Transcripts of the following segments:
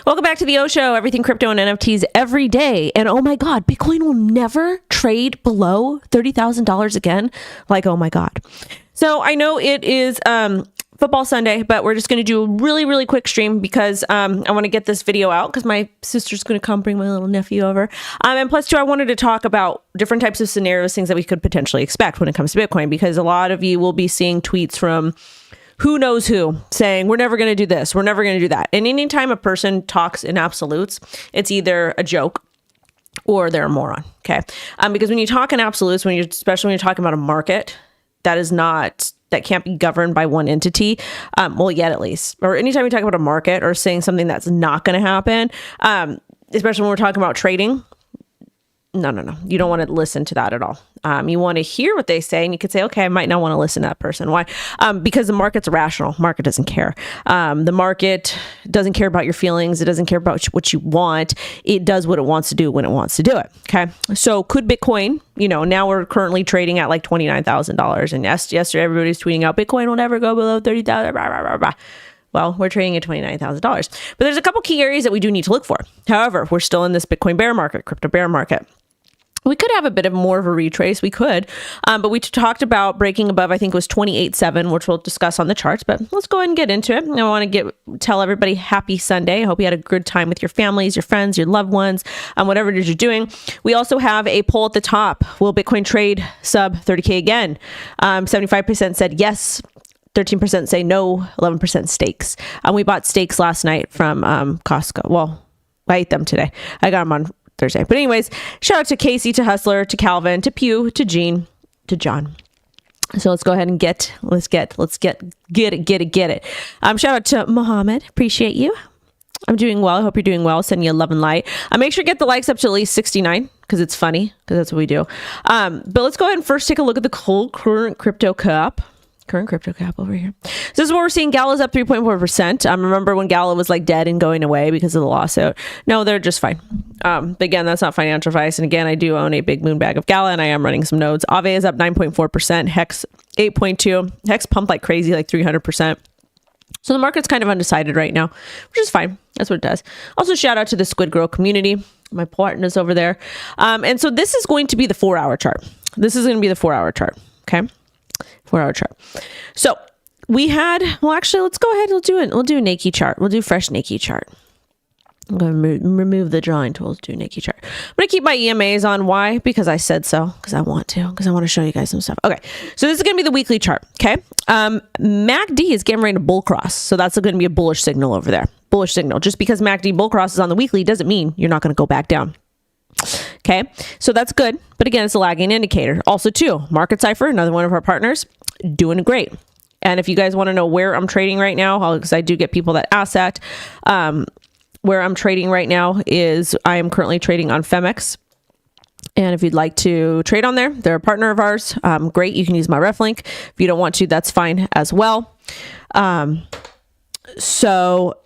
Welcome back to the O Show, everything crypto and NFTs every day. And oh my God, Bitcoin will never trade below $30,000 again. Like, oh my God. So I know it is football Sunday, but we're just going to do a really, really quick stream because I want to get this video out because my sister's going to come bring my little nephew over. And plus, too, I wanted to talk about different types of scenarios, things that we could potentially expect when it comes to Bitcoin, because a lot of you will be seeing tweets from who knows who saying, we're never going to do this, we're never going to do that. And anytime a person talks in absolutes, it's either a joke or they're a moron, okay? Because when you talk in absolutes, especially when you're talking about a market, that can't be governed by one entity, well, yet at least. Or anytime you talk about a market or saying something that's not going to happen, especially when we're talking about trading, no. You don't want to listen to that at all. You want to hear what they say, and you could say, okay, I might not want to listen to that person. Why? Because the market's irrational. Market doesn't care. The market doesn't care about your feelings. It doesn't care about what you want. It does what it wants to do when it wants to do it. Okay. So could Bitcoin, now we're currently trading at like $29,000. And yesterday everybody's tweeting out Bitcoin will never go below 30,000. Well, we're trading at $29,000. But there's a couple key areas that we do need to look for. However, we're still in this Bitcoin bear market, crypto bear market. We could have a bit of more of a retrace. We could, but we talked about breaking above, I think it was 28.7, which we'll discuss on the charts, but let's go ahead and get into it. I want to tell everybody happy Sunday. I hope you had a good time with your families, your friends, your loved ones, whatever it is you're doing. We also have a poll at the top. Will Bitcoin trade sub 30K again? 75% said yes. 13% say no, 11% stakes. We bought stakes last night from Costco. Well, I ate them today. I got them on Thursday. But anyways, shout out to Casey, to Hustler, to Calvin, to Pew, to Gene, to John. So let's go ahead and get it. Shout out to Mohammed. Appreciate you. I'm doing well. I hope you're doing well. Sending you love and light. Make sure to get the likes up to at least 69 because it's funny, because that's what we do. But let's go ahead and first take a look at the current crypto cap. Current crypto cap over here. So this is what we're seeing. Gala's up 3.4%. Remember when Gala was like dead and going away because of the lawsuit? No, they're just fine. But again, that's not financial advice. And again, I do own a big moon bag of Gala and I am running some nodes. Aave is up 9.4%. Hex 8.2. Hex pumped like crazy, like 300%. So the market's kind of undecided right now, which is fine. That's what it does. Also, shout out to the Squidgrow community. My partners over there. And so this is going to be the 4-hour chart. This is going to be the 4-hour chart. Okay. 4-hour chart. So we had, well, actually, let's go ahead. We'll do a Nike chart. We'll do fresh Nike chart. I'm going to remove the drawing tools, do Nike chart. I'm going to keep my EMAs on. Why? Because I said so. Because I want to show you guys some stuff. Okay. So this is going to be the weekly chart. Okay. MACD is getting ready to bull cross. So that's going to be a bullish signal over there. Bullish signal. Just because MACD bull crosses on the weekly doesn't mean you're not going to go back down. Okay. So that's good. But again, it's a lagging indicator. Also too, Market CIPHER, another one of our partners, doing great. And if you guys want to know where I'm trading right now, because I do get people that ask that, where I'm trading right now is I am currently trading on Femex. And if you'd like to trade on there, they're a partner of ours. Great. You can use my ref link. If you don't want to, that's fine as well. So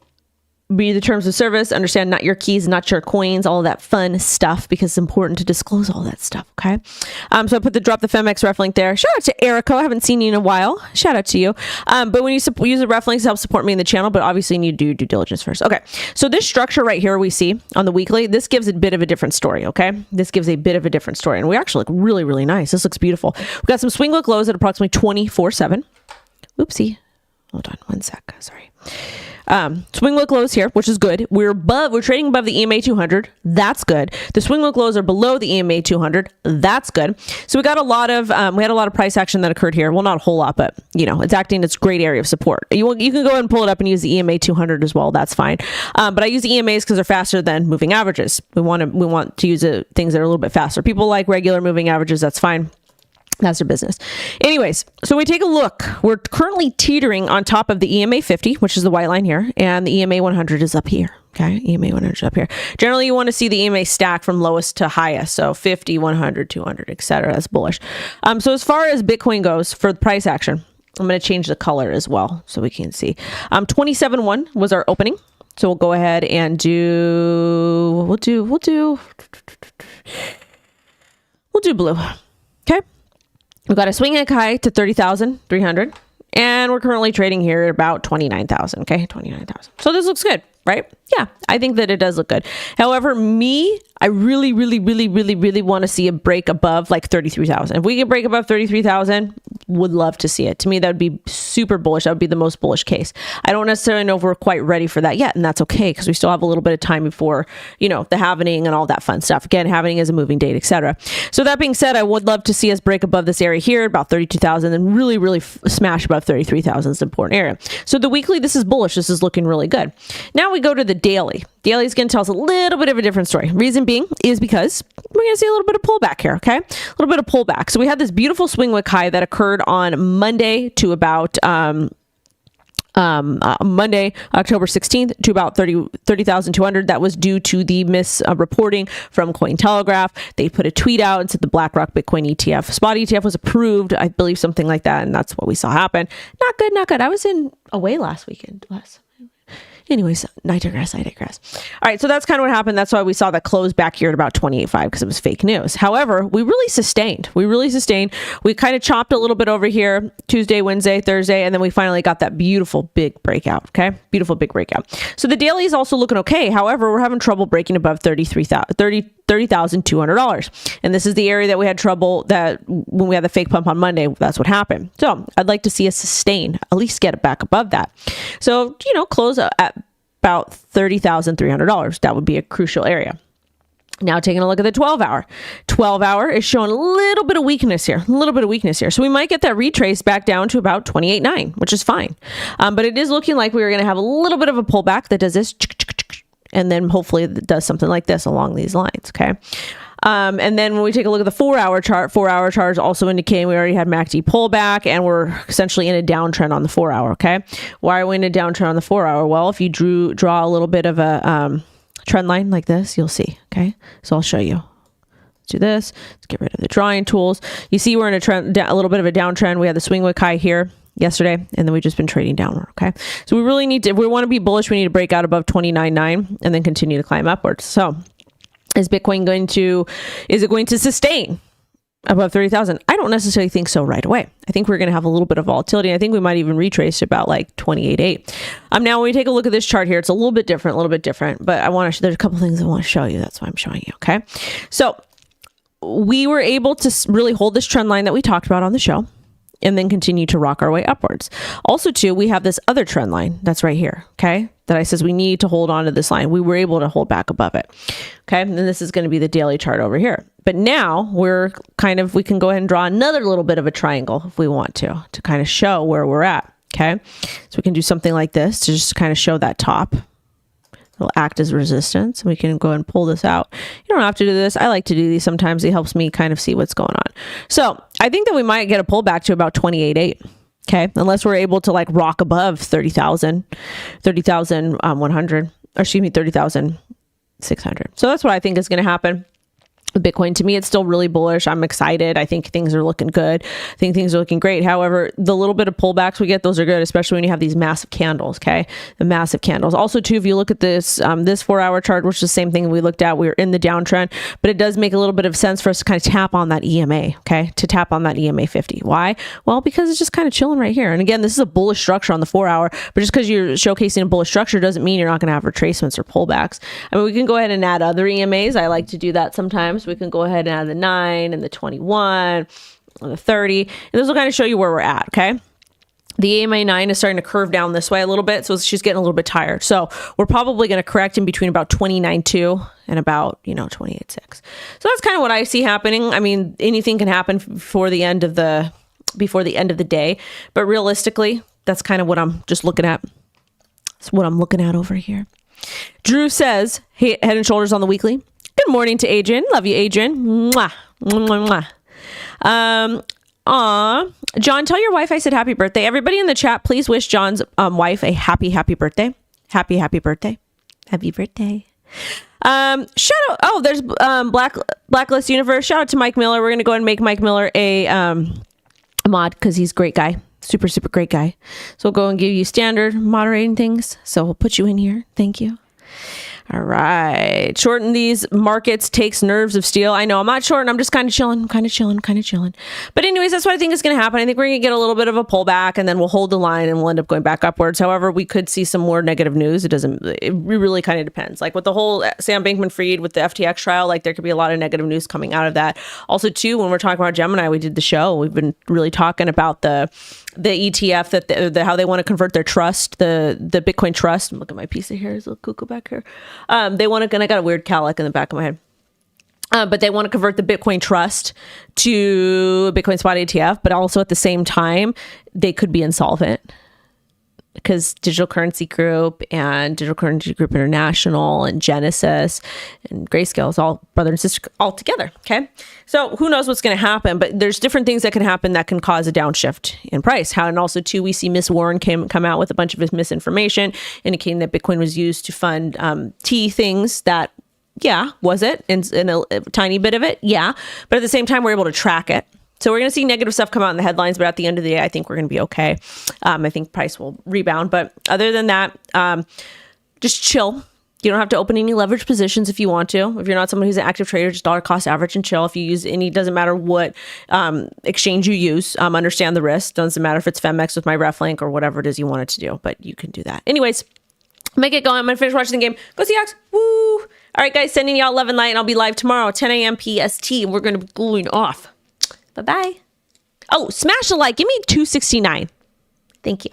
read the terms of service, understand not your keys, not your coins, all of that fun stuff, because it's important to disclose all that stuff. Okay. So I put drop the Femex ref link there. Shout out to Erica. I haven't seen you in a while. Shout out to you. But when you use the ref links, help support me in the channel, but obviously you need to do due diligence first. Okay. So this structure right here we see on the weekly, this gives a bit of a different story. Okay. This gives a bit of a different story, and we actually look really, really nice. This looks beautiful. We've got some swing look lows at approximately 24.7. Oopsie. Hold on one sec. Sorry. Swing look lows here, which is good. We're trading above the EMA 200. That's good. The swing look lows are below the EMA 200. That's good. So we got a lot of, we had a lot of price action that occurred here. Well, not a whole lot, but it's acting its great area of support. You can go ahead and pull it up and use the EMA 200 as well. That's fine. But I use the EMAs because they're faster than moving averages. We want to use things that are a little bit faster. People like regular moving averages. That's fine. That's their business. Anyways, so we take a look. We're currently teetering on top of the EMA 50, which is the white line here, and the EMA 100 is up here. Okay, EMA 100 is up here. Generally, you want to see the EMA stack from lowest to highest, so 50, 100, 200, etc. That's bullish. So as far as Bitcoin goes for the price action, I'm going to change the color as well so we can see. 27.1 was our opening. So we'll go ahead and we'll do blue. Okay. We've got a swing high to 30,300, and we're currently trading here at about 29,000. Okay, 29,000. So this looks good, right? yeah, I think that it does look good. However, I really want to see a break above like 33,000. If we can break above 33,000, would love to see it. To me, that would be super bullish. That would be the most bullish case. I don't necessarily know if we're quite ready for that yet, and that's okay because we still have a little bit of time before, the halvening and all that fun stuff. Again, halvening is a moving date, etc. So that being said, I would love to see us break above this area here, about 32,000, and really smash above 33,000 is an important area. So the weekly, this is bullish. This is looking really good. Now we go to the daily. Daily is going to tell us a little bit of a different story. Reason being is because we're going to see a little bit of pullback here, okay? A little bit of pullback. So we had this beautiful swing wick high that occurred on Monday to about Monday, October 16th to about 30,200. That was due to the misreporting from Cointelegraph. They put a tweet out and said the BlackRock Bitcoin ETF, spot ETF was approved, I believe something like that. And that's what we saw happen. Not good. I was away last weekend. Anyways, I digress. All right, so that's kind of what happened. That's why we saw that close back here at about 28.5 because it was fake news. However, we really sustained. We kind of chopped a little bit over here Tuesday, Wednesday, Thursday, and then we finally got that beautiful big breakout, okay? Beautiful big breakout. So the daily is also looking okay. However, we're having trouble breaking above $30,200. And this is the area that we had trouble that when we had the fake pump on Monday, that's what happened. So I'd like to see us sustain, at least get it back above that. So, close at about $30,300. That would be a crucial area. Now taking a look at the 12-hour. 12-hour is showing a little bit of weakness here. So we might get that retrace back down to about 28.9, which is fine. But it is looking like we're going to have a little bit of a pullback that does this, and then hopefully it does something like this along these lines, okay? And then when we take a look at the 4-hour chart, 4-hour chart is also indicating we already had MACD pullback and we're essentially in a downtrend on the 4-hour, okay? Why are we in a downtrend on the 4-hour? Well, if you draw a little bit of a trend line like this, you'll see, okay? So I'll show you. Let's do this. Let's get rid of the drawing tools. You see we're in a little bit of a downtrend. We had the swing wick high here yesterday, and then we've just been trading downward, okay? So we really need to, if we want to be bullish, we need to break out above 29.9 and then continue to climb upwards. So is Bitcoin going to sustain above 30,000? I don't necessarily think so right away. I think we're going to have a little bit of volatility. I think we might even retrace to about like 28.8. Now when we take a look at this chart here, it's a little bit different, but there's a couple things I want to show you. That's why I'm showing you, okay? So we were able to really hold this trend line that we talked about on the show and then continue to rock our way upwards. Also too, we have this other trend line that's right here, okay? That I says we need to hold on to this line. We were able to hold back above it, okay? And then this is going to be the daily chart over here. But now we can go ahead and draw another little bit of a triangle if we want to kind of show where we're at, okay? So we can do something like this to just kind of show that top. It'll act as resistance. We can go ahead and pull this out. You don't have to do this. I like to do these sometimes. It helps me kind of see what's going on. So I think that we might get a pullback to about 28.8. Okay. Unless we're able to like rock above 30,600. So that's what I think is going to happen. Bitcoin, to me, it's still really bullish. I'm excited. I think things are looking good. I think things are looking great. However, the little bit of pullbacks we get, those are good, especially when you have these massive candles, okay? The massive candles. Also, too, if you look at this 4-hour chart, which is the same thing we looked at, we were in the downtrend, but it does make a little bit of sense for us to kind of tap on that EMA, okay? To tap on that EMA 50. Why? Well, because it's just kind of chilling right here. And again, this is a bullish structure on the 4-hour, but just because you're showcasing a bullish structure doesn't mean you're not going to have retracements or pullbacks. I mean, we can go ahead and add other EMAs. I like to do that sometimes. We can go ahead and add the 9 and the 21 and the 30. And this will kind of show you where we're at, okay? The EMA 9 is starting to curve down this way a little bit, so she's getting a little bit tired. So we're probably going to correct in between about 29.2 and about, 28.6. So that's kind of what I see happening. I mean, anything can happen before the end of the day, but realistically, that's kind of what I'm just looking at. That's what I'm looking at over here. Drew says, hey, head and shoulders on the weekly. Good morning to Adrian. Love you, Adrian. Mwah. Mwah, mwah. John, tell your wife I said happy birthday. Everybody in the chat, please wish John's wife a happy birthday. Happy birthday. Happy birthday. Shout out. Oh, there's Blacklist Universe. Shout out to Mike Miller. We're going to go ahead and make Mike Miller a mod because he's a great guy. Super great guy. So we'll go and give you standard moderating things. So we'll put you in here. Thank you. All right. Shorting these markets takes nerves of steel. I know I'm not shorting. I'm just kind of chilling. But anyways, that's what I think is going to happen. I think we're going to get a little bit of a pullback and then we'll hold the line and we'll end up going back upwards. However, we could see some more negative news. It really kind of depends. Like with the whole Sam Bankman-Fried with the FTX trial, like there could be a lot of negative news coming out of that. Also, too, when we're talking about Gemini, we did the show. We've been really talking about the ETF that how they want to convert their trust, the Bitcoin trust. Look at my piece of hair. There's a little cuckoo back here. They want to, and I got a weird cowlick in the back of my head. But they want to convert the Bitcoin trust to Bitcoin spot ETF, but also at the same time, they could be insolvent because Digital Currency Group and Digital Currency Group International and Genesis and Grayscale is all brother and sister all together. Okay. So who knows what's going to happen, but there's different things that can happen that can cause a downshift in price. And also too, we see Miss Warren come out with a bunch of misinformation indicating that Bitcoin was used to fund tea things that, yeah, was it? In a tiny bit of it? Yeah. But at the same time, we're able to track it. So we're going to see negative stuff come out in the headlines, but at the end of the day, I think we're going to be okay. I think price will rebound. But other than that, just chill. You don't have to open any leverage positions if you want to. If you're not someone who's an active trader, just dollar cost average and chill. If you use any, doesn't matter what exchange you use, understand the risk. Doesn't matter if it's Femex with my ref link or whatever it is you want it to do, but you can do that. Anyways, make it going. I'm going to finish watching the game. Go Seahawks. Woo! All right, guys, sending y'all love and light, and I'll be live tomorrow, 10 a.m. PST, and we're going to be going off. Bye-bye. Oh, smash a like. Give me 269. Thank you.